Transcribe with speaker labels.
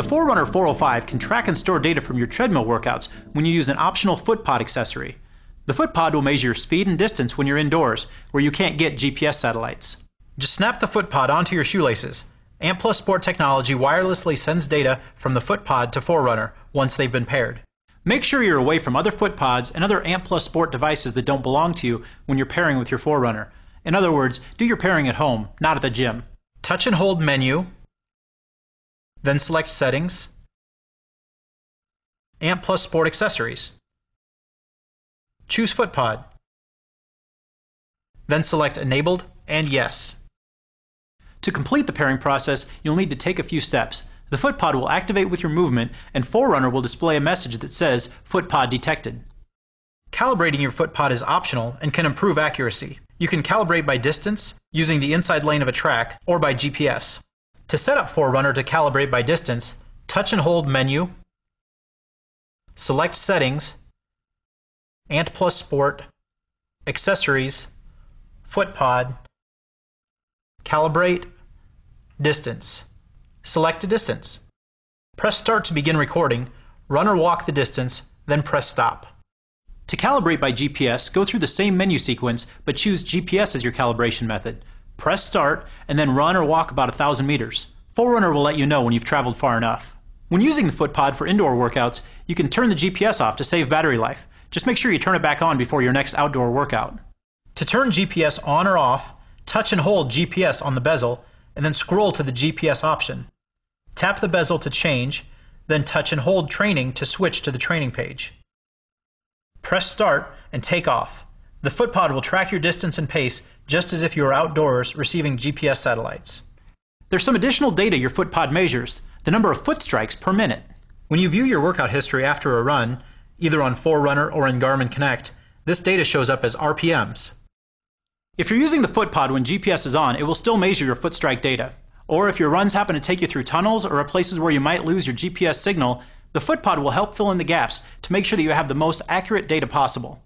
Speaker 1: The Forerunner 405 can track and store data from your treadmill workouts when you use an optional FootPod accessory. The FootPod will measure your speed and distance when you're indoors, where you can't get GPS satellites. Just snap the FootPod onto your shoelaces. Ant+ Sport technology wirelessly sends data from the FootPod to Forerunner once they've been paired. Make sure you're away from other FootPods and other Ant+ Sport devices that don't belong to you when you're pairing with your Forerunner. In other words, do your pairing at home, not at the gym. Touch and hold Menu, then select Settings, Ant+ Sport Accessories. Choose FootPod, then select Enabled and Yes. To complete the pairing process, you'll need to take a few steps. The FootPod will activate with your movement, and Forerunner will display a message that says FootPod detected. Calibrating your FootPod is optional and can improve accuracy. You can calibrate by distance, using the inside lane of a track, or by GPS. To set up Forerunner to calibrate by distance, touch and hold Menu, select Settings, Ant+ Sport, Accessories, FootPod, Calibrate, Distance. Select a distance. Press Start to begin recording, run or walk the distance, then press Stop. To calibrate by GPS, go through the same menu sequence, but choose GPS as your calibration method. Press Start, and then run or walk about 1,000 meters. Forerunner will let you know when you've traveled far enough. When using the FootPod for indoor workouts, you can turn the GPS off to save battery life. Just make sure you turn it back on before your next outdoor workout. To turn GPS on or off, touch and hold GPS on the bezel, and then scroll to the GPS option. Tap the bezel to change, then touch and hold Training to switch to the training page. Press Start and take off. The FootPod will track your distance and pace just as if you were outdoors receiving GPS satellites. There's some additional data your FootPod measures, the number of foot strikes per minute. When you view your workout history after a run, either on Forerunner or in Garmin Connect, this data shows up as RPMs. If you're using the FootPod when GPS is on, it will still measure your foot strike data. Or if your runs happen to take you through tunnels or places where you might lose your GPS signal, the FootPod will help fill in the gaps to make sure that you have the most accurate data possible.